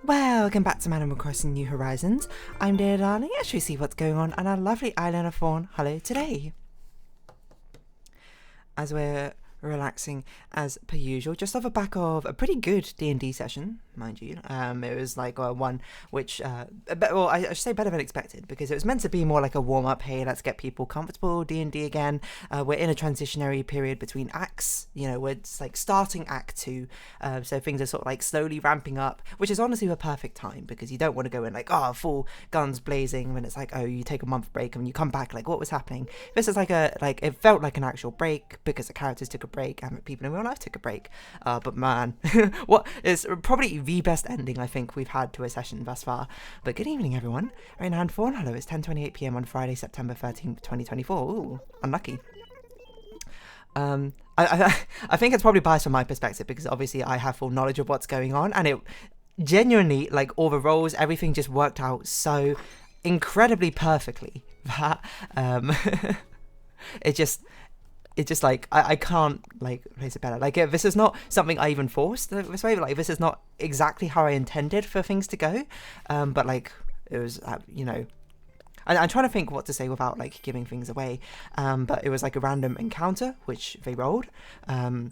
Welcome back to Animal Crossing New Horizons. I'm dear darling, as you see what's going on on our lovely island of Fawnhallow today. As we're relaxing as per usual, just off the back of a pretty good D&D session, mind you. It was like one which, well, I should say better than expected, because it was meant to be more like a warm-up, hey, let's get people comfortable, D&D again. We're in a transitionary period between acts, you know, we're like starting Act 2, so things are sort of like slowly ramping up, which is honestly the perfect time, because you don't want to go in like, oh, full guns blazing, when it's like, oh, you take a month break, and you come back, like, what was happening? This is like it felt like an actual break, because the characters took a break, and people in real life took a break, but man, what is probably the best ending I think we've had to a session thus far. But good evening, everyone. Right now in Fawnhallow, it's 10:28 p.m. on Friday, September 13th, 2024. Ooh, unlucky. I think it's probably biased from my perspective, because obviously I have full knowledge of what's going on, and it genuinely, like, all the roles, everything just worked out so incredibly perfectly that it just like I can't like place it better. Like, this is not something I even forced this way. Like, this is not exactly how I intended for things to go, but like it was, you know, I'm trying to think what to say without like giving things away, but it was like a random encounter which they rolled. I'm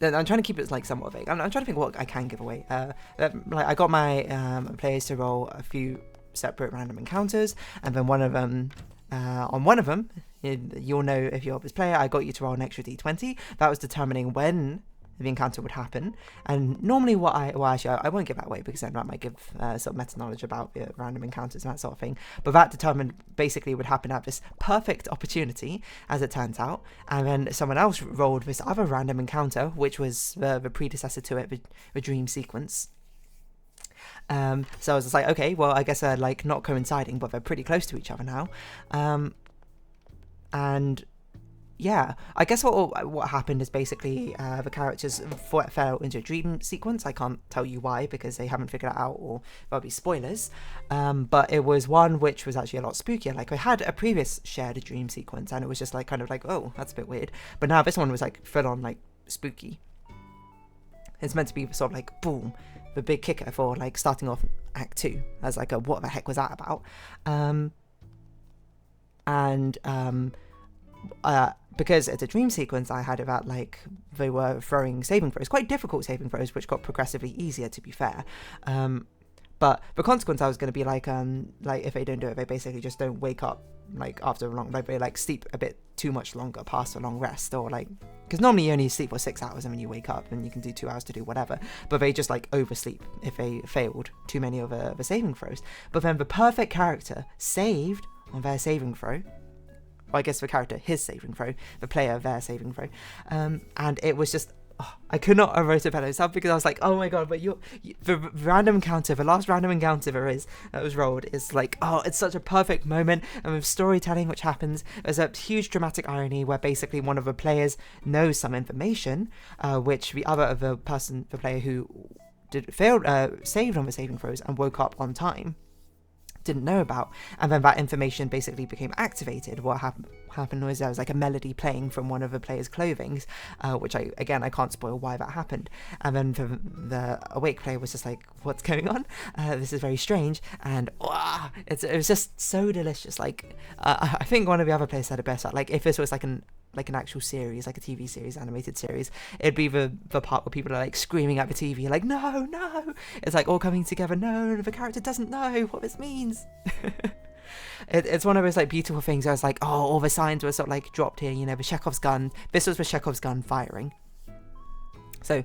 trying to keep it like somewhat vague. I'm trying to think what I can give away. Like, I got my players to roll a few separate random encounters, and then one of them, on one of them, you'll know if you're this player, I got you to roll an extra d20. That was determining when the encounter would happen. And normally actually I won't give that away, because then that might give sort of meta knowledge about random encounters and that sort of thing. But that determined basically would happen at this perfect opportunity, as it turns out. And then someone else rolled this other random encounter, which was the predecessor to it, the dream sequence. So I was just like, okay, well, I guess they're like not coinciding, but they're pretty close to each other now. And yeah, I guess what happened is basically the characters fell into a dream sequence. I can't tell you why, because they haven't figured it out, or there'll be spoilers. But it was one which was actually a lot spookier. Like, I had a previous shared dream sequence, and it was just like kind of like, oh, that's a bit weird. But now this one was like full on like spooky. It's meant to be sort of like, boom, the big kicker for like starting off Act 2 as like a what the heck was that about. Because it's a dream sequence, I had it that like they were throwing saving throws, quite difficult saving throws, which got progressively easier, to be fair. But the consequence I was going to be like if they don't do it, they basically just don't wake up like after a long, like they like sleep a bit too much longer past a long rest, or like, because normally you only sleep for 6 hours and then you wake up and you can do 2 hours to do whatever, but they just like oversleep if they failed too many of the saving throws. But then the perfect character saved on their saving throw. Well, I guess the character, his saving throw, the player, their saving throw, and it was just, I could not have wrote it better myself, because I was like, oh my god, but the random encounter, the last random encounter that was rolled is like, oh, it's such a perfect moment, and with storytelling which happens, there's a huge dramatic irony where basically one of the players knows some information, which the player who saved on the saving throws and woke up on time didn't know about, and then that information basically became activated. What happened was there was like a melody playing from one of the player's clothing, which I can't spoil why that happened, and then the awake player was just like, what's going on? This is very strange, and it was just so delicious. Like, I think one of the other players said it best, like, if this was like an actual series, like a TV series, animated series, it'd be the part where people are like screaming at the TV, like, no, it's like all coming together. No, the character doesn't know what this means. It's one of those like beautiful things where it's like, oh, all the signs were sort of like dropped here, you know, the Chekhov's gun, this was the Chekhov's gun firing. So,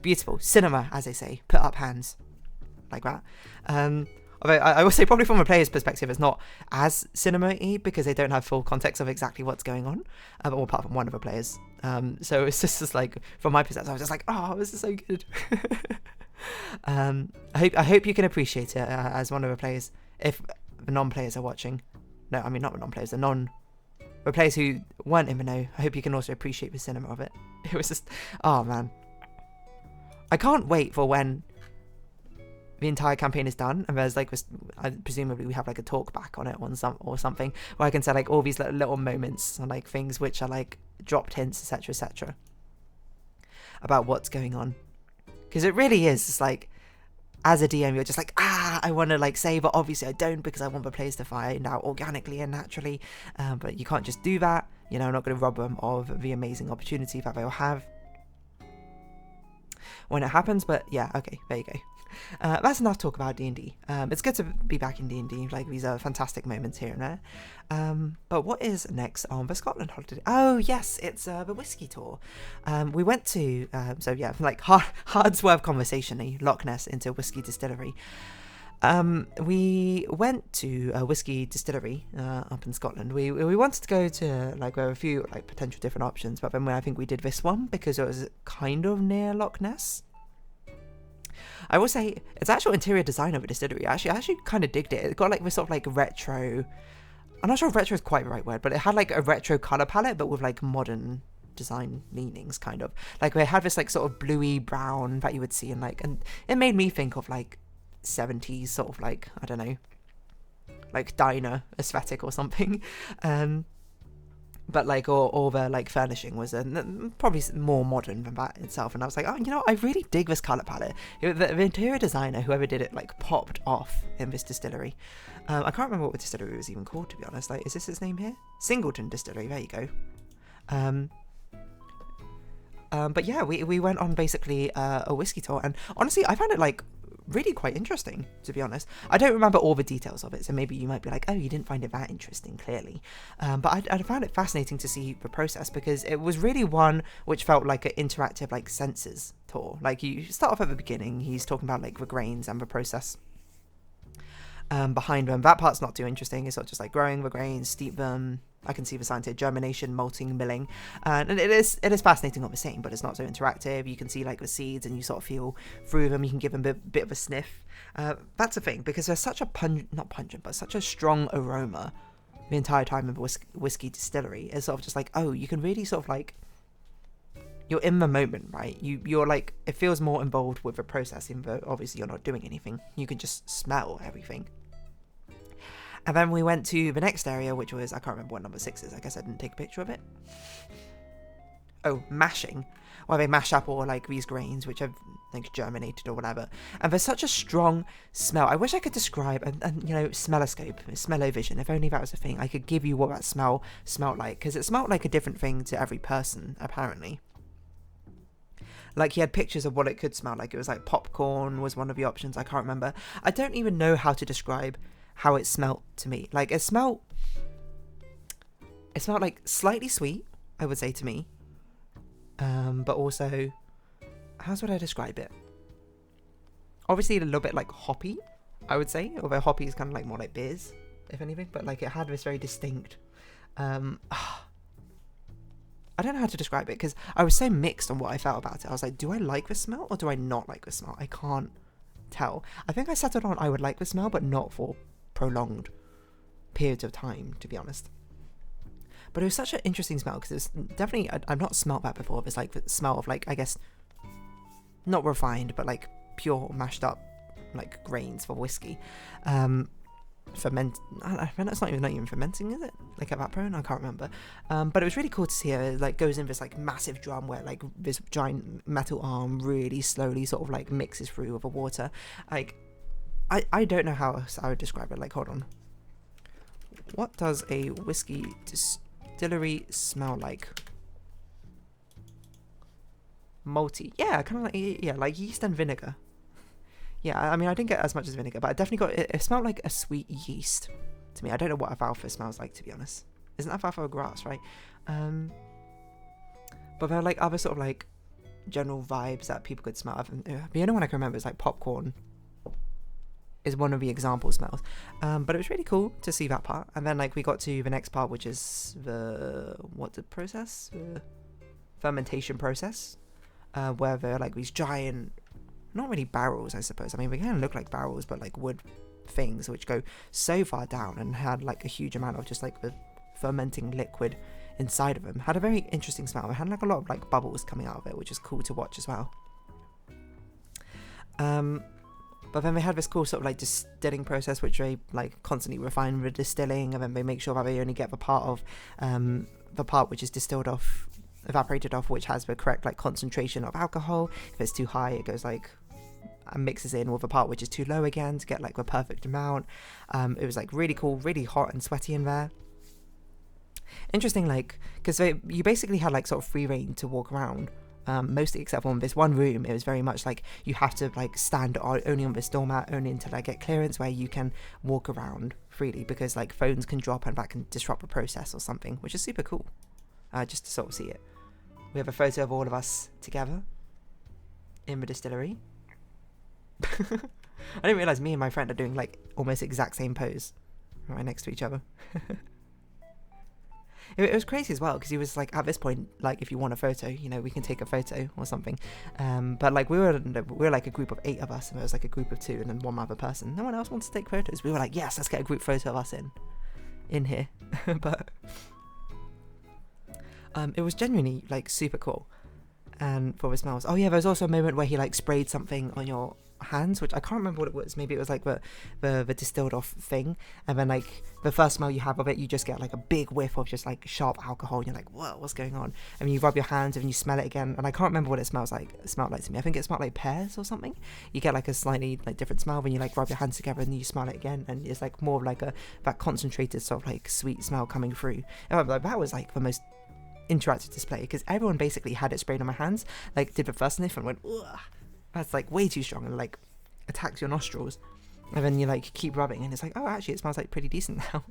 beautiful cinema, as they say, put up hands like that. Although I will say, probably from a player's perspective, it's not as cinema-y, because they don't have full context of exactly what's going on, or apart from one of the players. So it's just like, from my perspective, I was just like, oh, this is so good. I hope you can appreciate it as one of the players, if the non-players are watching. No, I mean, not the non-players, the players who weren't in the know. I hope you can also appreciate the cinema of it. It was just, oh man. I can't wait for when the entire campaign is done, and there's like, presumably we have like a talk back on it or something, where I can say like all these little moments and like things which are like dropped hints, etc., about what's going on, because it really is, it's like, as a DM, you're just like, I want to like say, but obviously I don't, because I want the players to find out organically and naturally. But you can't just do that. You know, I'm not going to rob them of the amazing opportunity that they'll have when it happens. But yeah, okay, there you go. That's enough talk about D&D. It's good to be back in D&D. Like, these are fantastic moments here and there. But what is next on the Scotland holiday? Oh yes, it's the whiskey tour. We went to so yeah, like hard swerve conversation, Loch Ness into whiskey distillery. We went to a whiskey distillery up in Scotland. We wanted to go to, like, there were a few like potential different options, but then I think we did this one because it was kind of near Loch Ness. I will say, its actual interior design of a distillery, I actually kind of digged it. It got like this sort of like retro, I'm not sure if retro is quite the right word, but it had like a retro colour palette, but with like modern design leanings, kind of. Like, it had this like sort of bluey brown that you would see in like, and it made me think of like 70s sort of like, I don't know, like diner aesthetic or something. But like all the like furnishing was probably more modern than that itself, and I was like, oh, you know, I really dig this colour palette. The interior designer, whoever did it, like popped off in this distillery. I can't remember what the distillery was even called, to be honest. Like, is this its name here? Singleton Distillery, there you go. But yeah, we went on basically a whiskey tour, and honestly I found it like really quite interesting, to be honest. I don't remember all the details of it, so maybe you might be like, oh, you didn't find it that interesting, clearly. But I found it fascinating to see the process, because it was really one which felt like an interactive, like, senses tour. Like, you start off at the beginning, he's talking about like the grains and the process behind them. That part's not too interesting. It's sort of just like growing the grains, steep them. I can see the scientific germination, malting, milling, and it is fascinating what we're seeing, but it's not so interactive. You can see like the seeds, and you sort of feel through them. You can give them a bit of a sniff. That's a thing, because there's such a not pungent, but such a strong aroma the entire time of a whiskey distillery. It's sort of just like, oh, you can really sort of like, you're in the moment, right? You're like, it feels more involved with the process, even though obviously you're not doing anything. You can just smell everything. And then we went to the next area, which was, I can't remember what number 6 is. I guess I didn't take a picture of it. Oh, mashing. Where they mash up all like these grains, which have like germinated or whatever. And there's such a strong smell. I wish I could describe, and you know, smelloscope, smell-o-vision. If only that was a thing, I could give you what that smell smelled like. Because it smelled like a different thing to every person, apparently. Like, he had pictures of what it could smell like. It was like popcorn was one of the options. I can't remember. I don't even know how to describe how it smelt to me. Like, it smelled like slightly sweet, I would say, to me, but also, how would I describe it? Obviously a little bit like hoppy, I would say, although hoppy is kind of like more like beers, if anything. But like, it had this very distinct I don't know how to describe it, because I was so mixed on what I felt about it. I was like, do I like the smell or do I not like the smell? I can't tell. I think I settled on I would like the smell, but not for prolonged periods of time, to be honest. But it was such an interesting smell, because it's definitely, I've not smelled that before. It's like the smell of, like, I guess, not refined, but like pure mashed up like grains for whiskey. It's not even fermenting, is it? Like evaporating? I can't remember. But it was really cool to see it like goes in this like massive drum where like this giant metal arm really slowly sort of like mixes through with the water. Like, I don't know how else I would describe it. Like, hold on. What does a whiskey distillery smell like? Malty. Yeah, kind of like, yeah, like yeast and vinegar. Yeah, I mean, I didn't get as much as vinegar, but I definitely got, it smelled like a sweet yeast to me. I don't know what alfalfa smells like, to be honest. Isn't alfalfa a grass, right? But there are like other sort of like general vibes that people could smell. The only one I can remember is like popcorn is one of the example smells. But it was really cool to see that part. And then like we got to the next part, which is the process? The fermentation process, where they're like these giant, not really barrels, I suppose. I mean, they kind of look like barrels, but like wood things which go so far down and had like a huge amount of just like the fermenting liquid inside of them. Had a very interesting smell. It had like a lot of like bubbles coming out of it, which is cool to watch as well. But then they had this cool sort of like distilling process, which they like constantly refine the distilling, and then they make sure that they only get the part which is distilled off, evaporated off, which has the correct like concentration of alcohol. If it's too high, it goes like and mixes it in with a part which is too low again to get like the perfect amount. It was like really cool, really hot and sweaty in there. Interesting, like, because you basically had like sort of free reign to walk around, mostly except for in this one room. It was very much like you have to like stand only on this doormat, only until I get clearance where you can walk around freely, because like phones can drop and that can disrupt the process or something, which is super cool, just to sort of see it. We have a photo of all of us together in the distillery. I didn't realise me and my friend are doing like almost exact same pose right next to each other. It was crazy as well, because he was like, at this point, like, if you want a photo, you know, we can take a photo or something. But like we were like a group of 8 of us, and there was like a group of 2 and then one other person. No one else wants to take photos. We were like, yes, let's get a group photo of us in here. But it was genuinely like super cool. And for the smells, oh yeah, there was also a moment where he like sprayed something on your hands, which I can't remember what it was. Maybe it was like the distilled off thing, and then like the first smell you have of it, you just get like a big whiff of just like sharp alcohol, and you're like, whoa, what's going on? And you rub your hands and you smell it again, and I can't remember what it smelled like to me. I think it smelled like pears or something. You get like a slightly like different smell when you like rub your hands together and you smell it again, and it's like more of like that concentrated sort of like sweet smell coming through. And that was like the most interactive display, because everyone basically had it sprayed on my hands, like did the first sniff and went, ugh, that's like way too strong, and like attacks your nostrils, and then you like keep rubbing and it's like, oh, actually it smells like pretty decent now.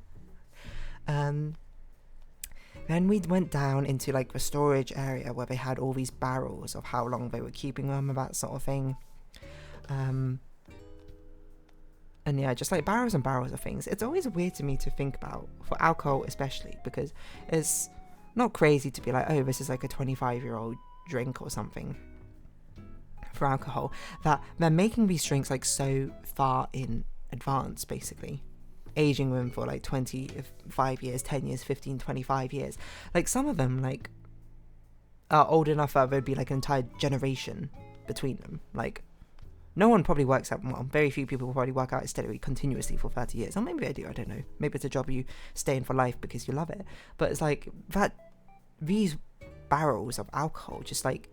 Then we went down into like the storage area where they had all these barrels of how long they were keeping them and that sort of thing. And yeah, just like barrels and barrels of things. It's always weird to me to think about, for alcohol especially, because it's not crazy to be like, oh, this is like a 25-year-old drink or something for alcohol, that they're making these drinks like so far in advance, basically aging them for like 25 years, 10 years, 15, 25 years. Like some of them like are old enough that there'd be like an entire generation between them. Like no one probably works out, well, very few people will probably work out at Distillery continuously for 30 years. Or maybe they do, I don't know. Maybe it's a job you stay in for life because you love it. But it's like that, these barrels of alcohol just like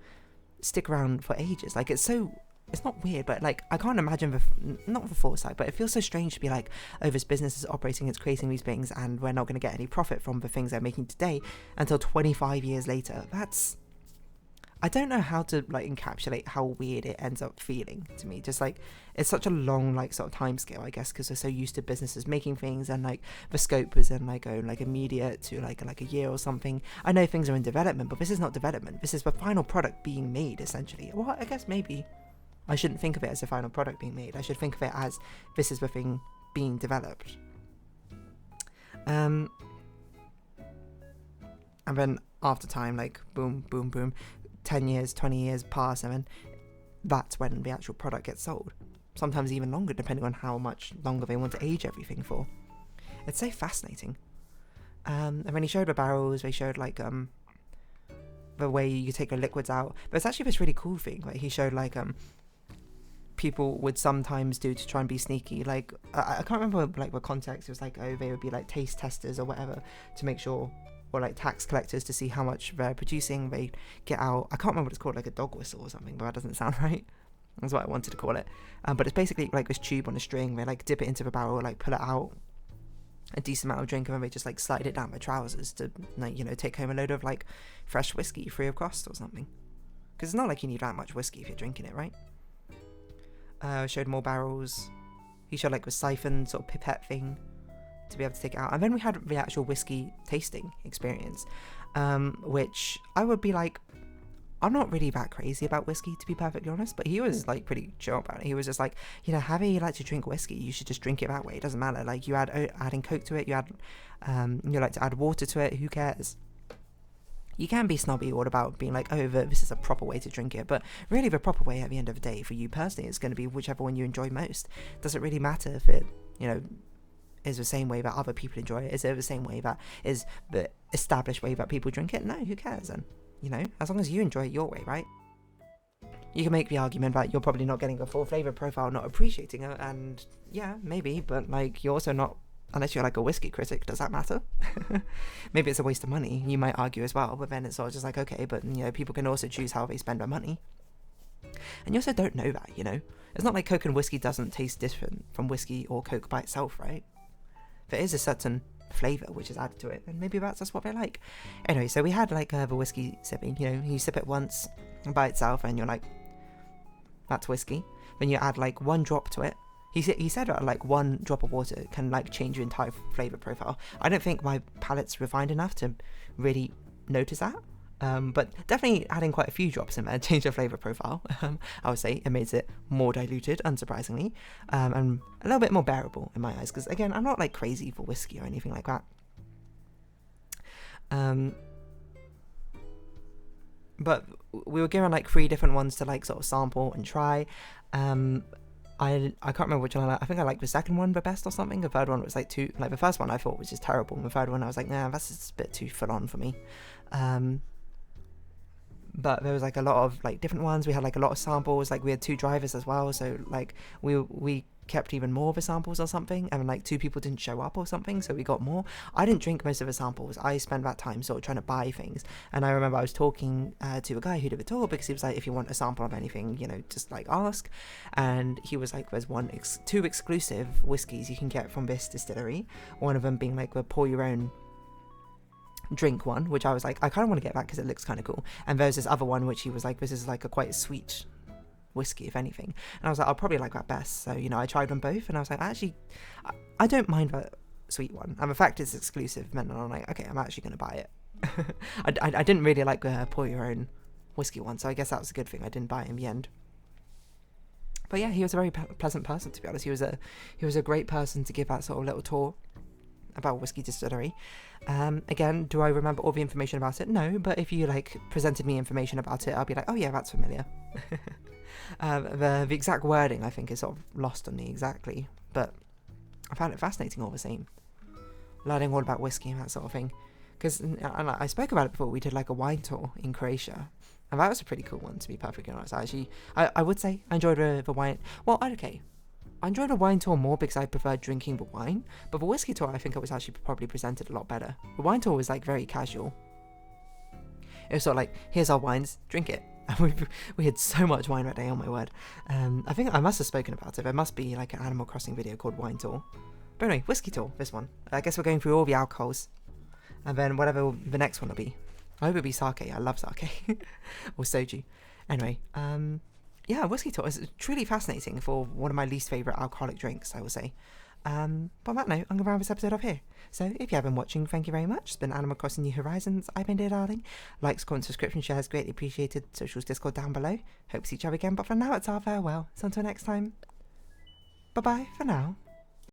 stick around for ages. Like it's not weird, but like I can't imagine not the foresight, but it feels so strange to be like, oh, this business is operating, it's creating these things, and we're not going to get any profit from the things they're making today until 25 years later. I don't know how to like encapsulate how weird it ends up feeling to me. Just like it's such a long like sort of time scale, I guess, because we're so used to businesses making things, and like the scope was then like like immediate to like a year or something. I know things are in development, but this is not development. This is the final product being made, essentially. Well, I guess maybe I shouldn't think of it as the final product being made. I should think of it as this is the thing being developed. And then after time, like boom, boom, boom, 10 years, 20 years pass, and then that's when the actual product gets sold. Sometimes even longer, depending on how much longer they want to age everything for. It's so fascinating. And when he showed the barrels, they showed like the way you take the liquids out. But it's actually this really cool thing. Like he showed like people would sometimes do to try and be sneaky. Like I can't remember like the context. It was like, oh, they would be like taste testers or whatever to make sure, or like tax collectors to see how much they're producing. They get out, I can't remember what it's called, like a dog whistle or something, but that doesn't sound right. That's what I wanted to call it. But it's basically like this tube on a string. They like dip it into the barrel, like pull it out a decent amount of drink, and then they just like slide it down their trousers to like, you know, take home a load of like fresh whiskey free of cost or something. Because it's not like you need that much whiskey if you're drinking it, right? Showed more barrels. He showed like the siphon sort of pipette thing to be able to take it out, and then we had the actual whiskey tasting experience, which I would be like, I'm not really that crazy about whiskey, to be perfectly honest, but he was like pretty chill about it. He was just like, you know, however you like to drink whiskey, you should just drink it that way. It doesn't matter. Like you adding Coke to it, you like to add water to it, who cares? You can be snobby all about being like, oh, this is a proper way to drink it, but really the proper way at the end of the day for you personally is going to be whichever one you enjoy most. Does it really matter if it, you know, is the same way that other people enjoy it? Is it the same way that is the established way that people drink it? No, who cares then? You know, as long as you enjoy it your way, right? You can make the argument that you're probably not getting a full flavour profile, not appreciating it, and yeah, maybe, but like you're also not, unless you're like a whiskey critic, does that matter? Maybe it's a waste of money, you might argue as well, but then it's sort of just like, okay, but you know, people can also choose how they spend their money. And you also don't know that, you know? It's not like Coke and whiskey doesn't taste different from whiskey or Coke by itself, right? There is a certain flavour which is added to it, and maybe that's just what they like. Anyway, so we had like the whiskey sipping, you know, you sip it once by itself and you're like, that's whiskey. Then you add like 1 drop to it. He said that like 1 drop of water can like change your entire flavour profile. I don't think my palate's refined enough to really notice that. But definitely adding quite a few drops in there changed the flavour profile. I would say it makes it more diluted, unsurprisingly, and a little bit more bearable in my eyes. Because again, I'm not like crazy for whiskey or anything like that. But we were given like 3 different ones to like sort of sample and try. I can't remember which one I think I liked the second one the best or something. The third one was like too, like the first one I thought was just terrible, and the third one I was like, nah, that's just a bit too full on for me. But there was like a lot of like different ones. We had like a lot of samples. Like we had 2 drivers as well, so like we kept even more of the samples or something, and like 2 people didn't show up or something, so we got more. I didn't drink most of the samples. I spent that time sort of trying to buy things, and I remember I was talking to a guy who did the tour, because he was like, if you want a sample of anything, you know, just like ask. And he was like, there's 2 exclusive whiskies you can get from this distillery, one of them being like the pour your own drink one, which I was like, I kind of want to get that because it looks kind of cool. And there's this other one which he was like, this is like a quite sweet whiskey, if anything. And I was like, I'll probably like that best. So, you know, I tried them both, and I was like, actually, I don't mind that sweet one, and the fact it's exclusive meant I'm like, okay, I'm actually going to buy it. I didn't really like the pour your own whiskey one, so I guess that was a good thing I didn't buy it in the end. But yeah, he was a very pleasant person, to be honest. He was a great person to give that sort of little tour about Whiskey Distillery. Again, do I remember all the information about it? No, but if you like presented me information about it, I'll be like, oh yeah, that's familiar. The exact wording I think is sort of lost on me exactly, but I found it fascinating all the same, learning all about whiskey and that sort of thing. Because I spoke about it before, we did like a wine tour in Croatia, and that was a pretty cool one, to be perfectly honest. I would say I enjoyed the wine. Well, okay, I enjoyed the wine tour more because I preferred drinking the wine, but the whiskey tour I think it was actually probably presented a lot better. The wine tour was like very casual. It was sort of like, here's our wines, drink it. And we had so much wine that day, oh my word. I think I must have spoken about it. There must be like an Animal Crossing video called Wine Tour. But anyway, whiskey tour, this one. I guess we're going through all the alcohols, and then whatever the next one will be. I hope it'll be sake. I love sake. Or soju. Anyway, yeah, whiskey tour is truly fascinating for one of my least favourite alcoholic drinks, I will say. But on that note, I'm going to round this episode up here. So if you have been watching, thank you very much. It's been Animal Crossing New Horizons. I've been Dear Darling. Likes, comments, subscription, shares, greatly appreciated. Socials, Discord down below. Hope to see each other again, but for now it's our farewell. So until next time, bye-bye for now.